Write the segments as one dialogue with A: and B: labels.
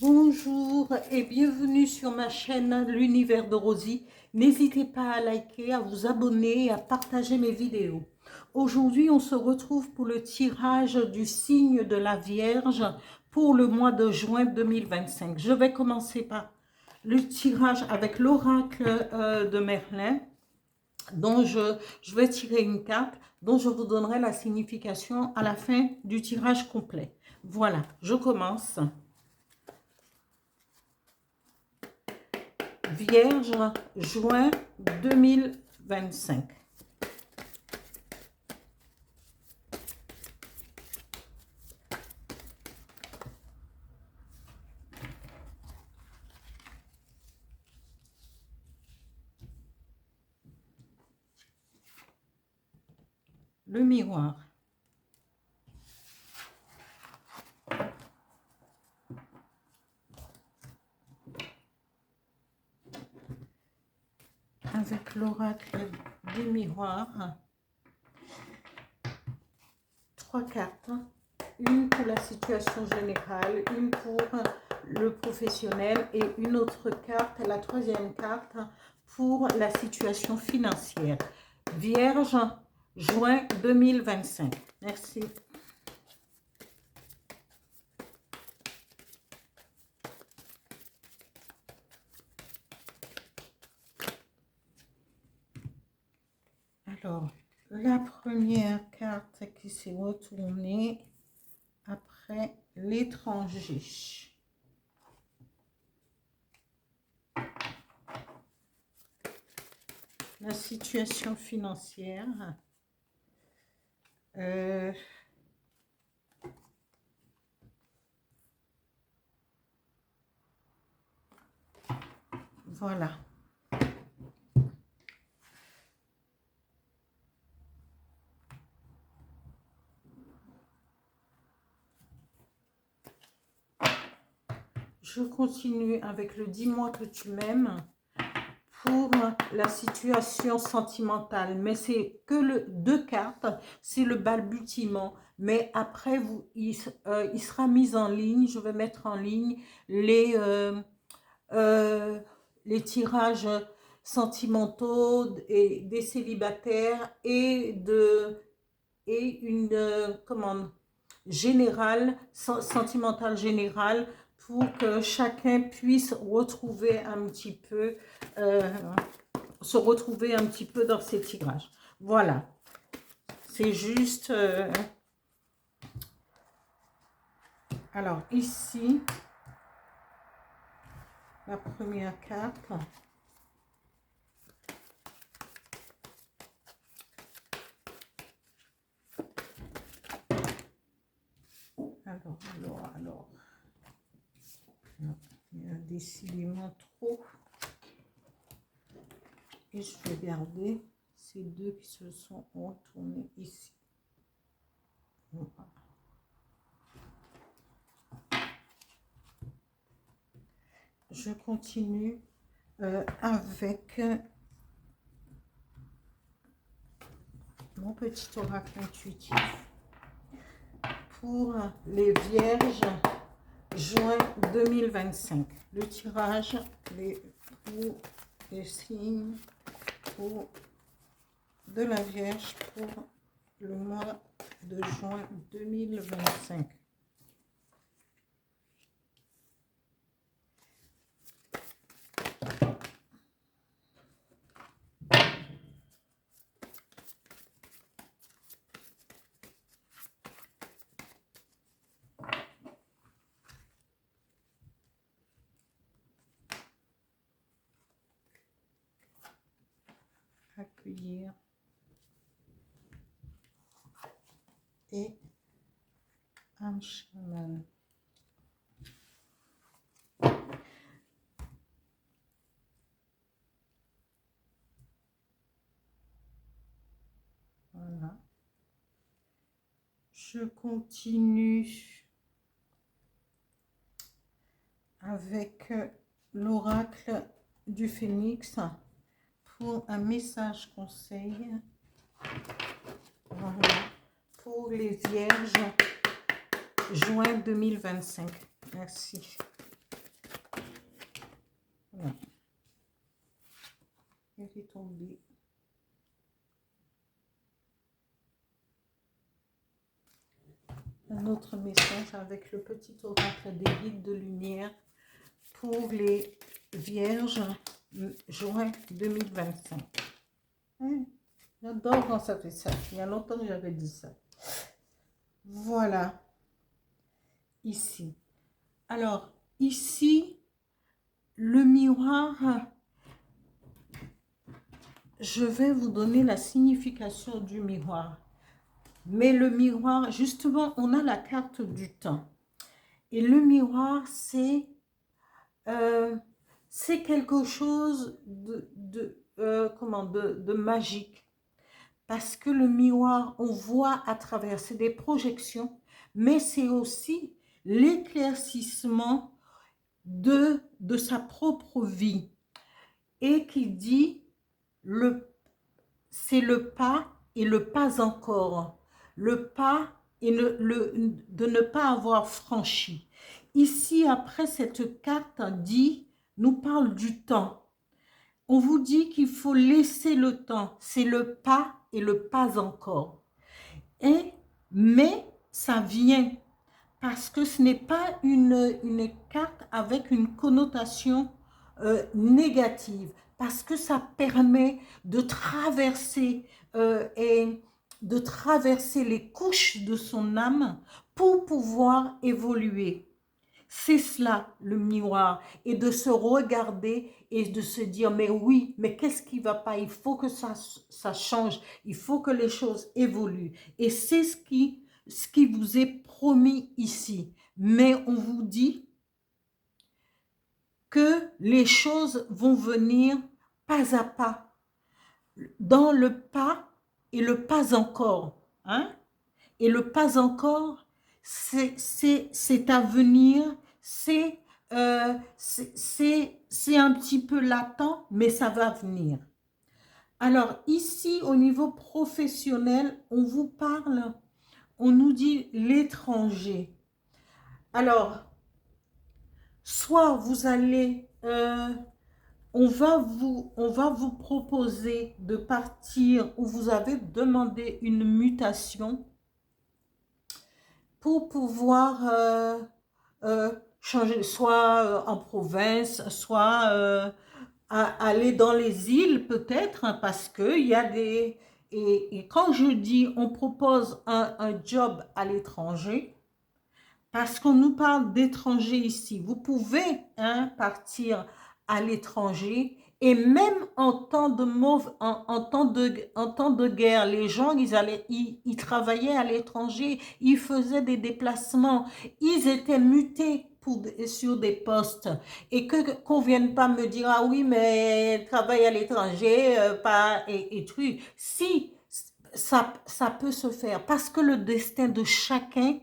A: Bonjour et bienvenue sur ma chaîne L'Univers de Rosie. N'hésitez pas à liker, à vous abonner et à partager mes vidéos. Aujourd'hui, on se retrouve pour le tirage du signe de la Vierge pour le mois de juin 2025. Je vais commencer par le tirage avec l'oracle de Merlin, dont je vais tirer une carte, dont je vous donnerai la signification à la fin du tirage complet. Voilà, je commence. Vierge, juin 2025. Le miroir. Avec l'oracle du miroir. 3 cartes. Une pour la situation générale, une pour le professionnel et une autre carte, la troisième carte, pour la situation financière. Vierge, juin 2025. Merci. Alors, la première carte qui s'est retournée après l'étranger. La situation financière. Voilà. Je continue avec le dis-moi que tu m'aimes pour la situation sentimentale. Mais c'est que deux cartes, c'est le balbutiement. Mais après, il sera mis en ligne. Je vais mettre en ligne les tirages sentimentaux et des célibataires et une commande générale, sentimentale générale, pour que chacun puisse retrouver un petit peu, se retrouver un petit peu dans ces tirages. Voilà, c'est juste... alors ici, la première carte. Alors. Non, il y a décidément trop. Et je vais garder ces deux qui se sont retournés ici. Voilà. Je continue avec mon petit oracle intuitif pour les Vierges juin 2025. Le tirage pour les signes de la Vierge pour le mois de juin 2025. Accueillir et un chaman. Voilà. Je continue avec l'oracle du Phénix pour un message conseil. Voilà. Pour les Vierges juin 2025. Merci. Voilà. Elle est tombée. Un autre message avec le petit oracle des guides de lumière pour les vierges juin 2025. J'adore quand ça fait ça. Il y a longtemps que j'avais dit ça. Voilà. Ici. Alors, ici, le miroir, je vais vous donner la signification du miroir. Mais le miroir, justement, on a la carte du temps. Et le miroir, c'est quelque chose de magique. Parce que le miroir, on voit à travers, c'est des projections, mais c'est aussi l'éclaircissement de sa propre vie. Et qui dit, c'est le pas et le pas encore. Le pas et de ne pas avoir franchi. Ici, après, cette carte nous parle du temps. On vous dit qu'il faut laisser le temps. C'est le pas et le pas encore. Mais ça vient parce que ce n'est pas une carte avec une connotation négative. Parce que ça permet de traverser les couches de son âme pour pouvoir évoluer. C'est cela le miroir, et de se regarder et de se dire mais oui, mais qu'est-ce qui ne va pas? Il faut que ça change, il faut que les choses évoluent. Et c'est ce qui vous est promis ici. Mais on vous dit que les choses vont venir pas à pas, dans le pas et le pas encore. Hein? Et le pas encore, c'est à venir, c'est un petit peu latent, mais ça va venir. Alors ici, au niveau professionnel, on vous parle, on nous dit l'étranger. Alors, soit vous allez, on va vous proposer de partir, ou vous avez demandé une mutation pour pouvoir changer, soit en province, soit aller dans les îles peut-être, hein, parce qu'il y a des... Et quand je dis on propose un job à l'étranger, parce qu'on nous parle d'étrangers ici, vous pouvez partir à l'étranger, et même en temps de guerre, les gens, ils travaillaient à l'étranger, ils faisaient des déplacements, ils étaient mutés sur des postes, et qu'on ne vienne pas me dire, ah oui, mais elle travaille à l'étranger, pas et truc. Si, ça peut se faire, parce que le destin de chacun,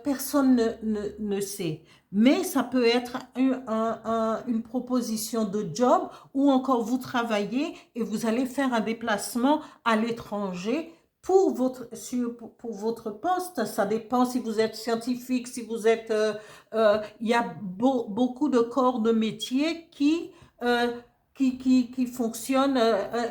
A: personne ne sait. Mais ça peut être une proposition de job, ou encore vous travaillez et vous allez faire un déplacement à l'étranger pour votre poste. Ça dépend si vous êtes scientifique, si vous êtes... il y a beaucoup de corps de métier qui fonctionnent,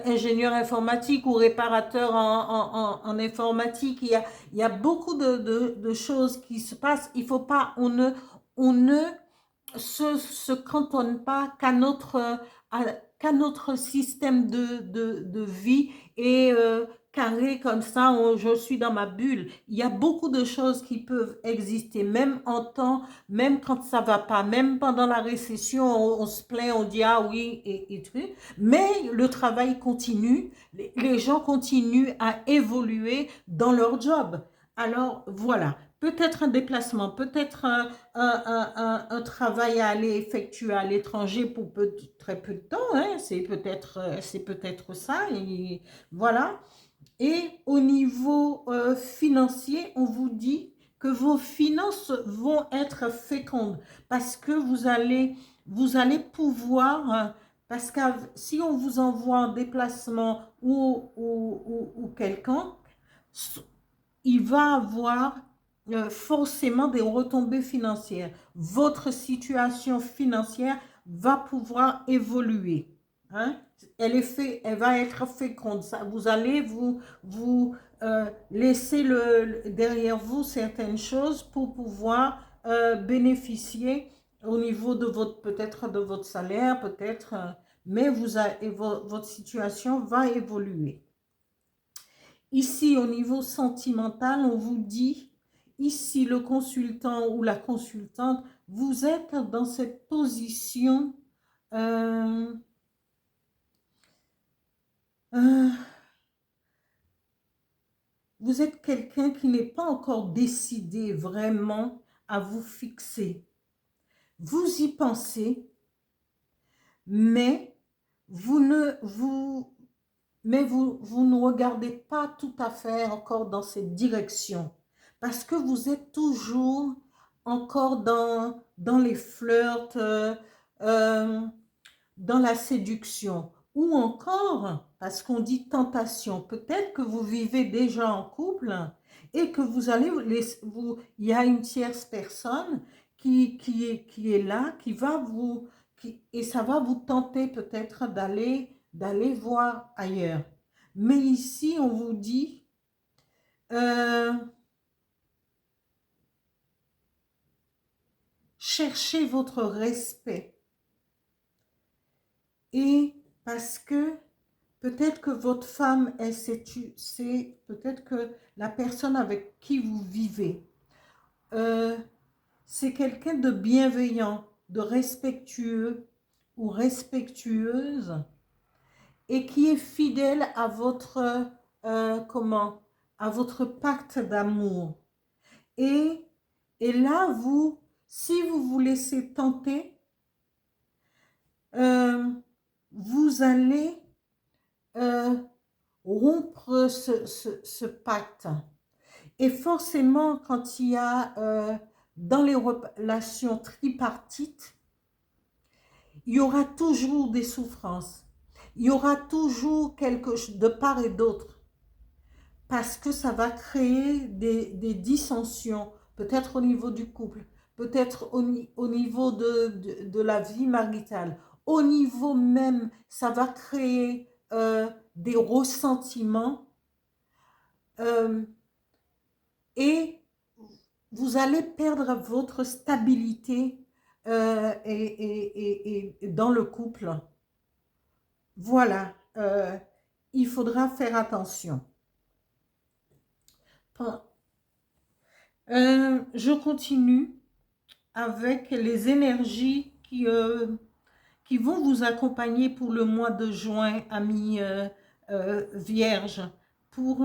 A: ingénieur informatique ou réparateur en informatique. Il y a beaucoup de choses qui se passent. Il faut pas, on ne se cantonne pas qu'à notre système de vie et carré comme ça, je suis dans ma bulle. Il y a beaucoup de choses qui peuvent exister, même même quand ça va pas, même pendant la récession, on se plaint, on dit ah oui et tout, mais le travail continue, les gens continuent à évoluer dans leur job. Alors voilà, peut-être un déplacement, peut-être un travail à aller effectuer à l'étranger pour très peu de temps, hein, c'est peut-être ça, et voilà. Et au niveau financier, on vous dit que vos finances vont être fécondes, parce que vous allez pouvoir, parce que si on vous envoie en déplacement ou quelqu'un, il va avoir forcément des retombées financières. Votre situation financière va pouvoir évoluer. Hein? Elle va être féconde. Ça, vous allez laisser derrière vous certaines choses pour pouvoir bénéficier au niveau de votre, peut-être de votre salaire, peut-être, mais votre situation va évoluer. Ici, au niveau sentimental, on vous dit, ici, le consultant ou la consultante, vous êtes dans cette position euh, vous êtes quelqu'un qui n'est pas encore décidé vraiment à vous fixer. Vous y pensez, mais vous ne regardez pas tout à fait encore dans cette direction. Parce que vous êtes toujours encore dans les flirts, dans la séduction. Ou encore, parce qu'on dit tentation, peut-être que vous vivez déjà en couple et que il y a une tierce personne qui est là, et ça va vous tenter peut-être d'aller voir ailleurs. Mais ici, on vous dit, cherchez votre respect. Et parce que peut-être que votre femme, c'est peut-être que la personne avec qui vous vivez, c'est quelqu'un de bienveillant, de respectueux ou respectueuse et qui est fidèle à votre, à votre pacte d'amour. Et là, si vous vous laissez tenter, vous allez rompre ce pacte. Et forcément, quand il y a dans les relations tripartites, il y aura toujours des souffrances. Il y aura toujours quelque chose de part et d'autre. Parce que ça va créer des dissensions, peut-être au niveau du couple, peut-être au niveau de la vie maritale. Au niveau même, ça va créer des ressentiments et vous allez perdre votre stabilité et dans le couple. Voilà, il faudra faire attention. Je continue avec les énergies qui vont vous accompagner pour le mois de juin, amis vierges. Pour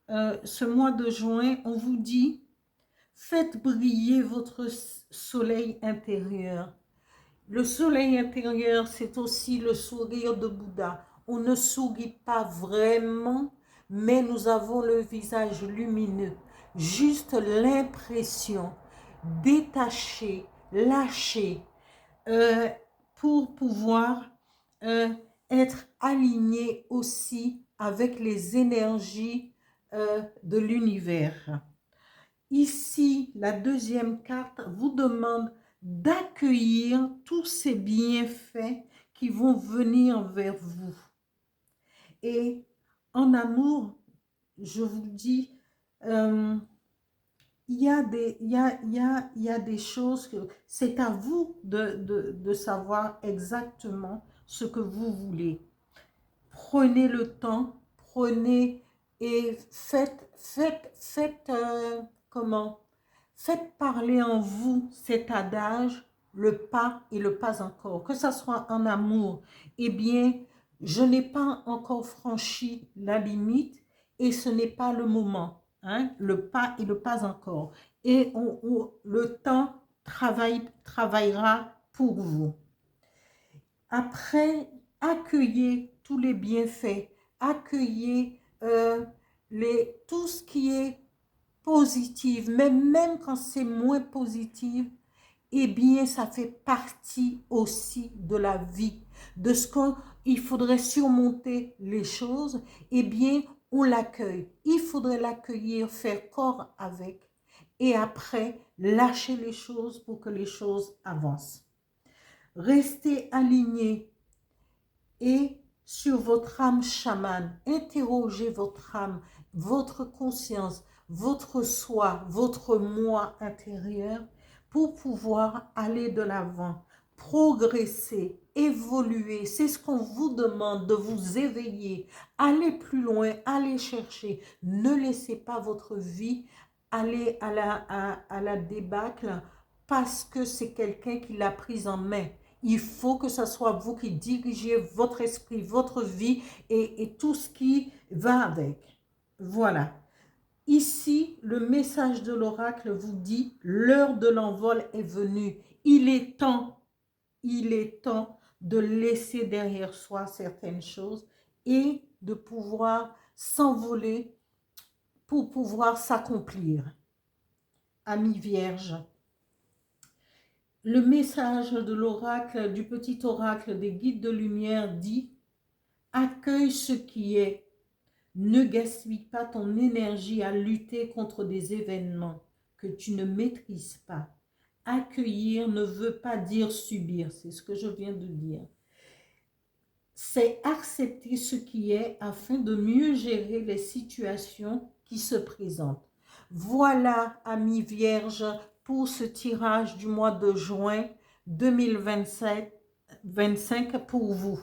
A: ce mois de juin, on vous dit, faites briller votre soleil intérieur. Le soleil intérieur, c'est aussi le sourire de Bouddha. On ne sourit pas vraiment, mais nous avons le visage lumineux. Juste l'impression, détaché, lâché, pour pouvoir être aligné aussi avec les énergies de l'univers. Ici, la deuxième carte vous demande d'accueillir tous ces bienfaits qui vont venir vers vous. Et en amour, je vous dis, il y a des choses que c'est à vous de savoir exactement ce que vous voulez. Prenez le temps, prenez et faites parler en vous cet adage, le pas et le pas encore. Que ça soit en amour, eh bien, je n'ai pas encore franchi la limite et ce n'est pas le moment. Hein? Le pas et le pas encore. Et le temps travaillera pour vous. Après, accueillez tous les bienfaits, accueillez tout ce qui est positif, mais même quand c'est moins positif, eh bien, ça fait partie aussi de la vie, de ce qu'il faudrait surmonter les choses, eh bien, on l'accueille. Il faudrait l'accueillir, faire corps avec, et après, lâcher les choses pour que les choses avancent. Restez alignés et sur votre âme chamane. Interrogez votre âme, votre conscience, votre soi, votre moi intérieur pour pouvoir aller de l'avant, progresser, évoluer. C'est ce qu'on vous demande, de vous éveiller, aller plus loin, aller chercher. Ne laissez pas votre vie aller à la débâcle parce que c'est quelqu'un qui l'a prise en main. Il faut que ce soit vous qui dirigez votre esprit, votre vie et tout ce qui va avec. Voilà. Ici, le message de l'oracle vous dit, l'heure de l'envol est venue. Il est temps de laisser derrière soi certaines choses et de pouvoir s'envoler pour pouvoir s'accomplir. Amis vierges, le message de l'oracle, du petit oracle des guides de lumière dit « Accueille ce qui est. Ne gaspille pas ton énergie à lutter contre des événements que tu ne maîtrises pas. Accueillir ne veut pas dire subir, c'est ce que je viens de dire. C'est accepter ce qui est afin de mieux gérer les situations qui se présentent. » Voilà, amis vierges, pour ce tirage du mois de juin 2025 pour vous.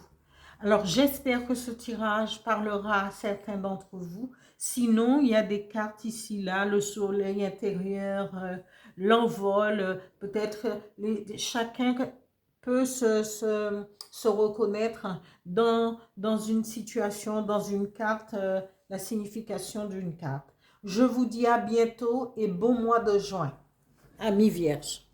A: Alors, j'espère que ce tirage parlera à certains d'entre vous. Sinon, il y a des cartes ici, là, le soleil intérieur, l'envol, peut-être chacun peut se reconnaître dans une situation, dans une carte, la signification d'une carte. Je vous dis à bientôt et bon mois de juin, amis vierges.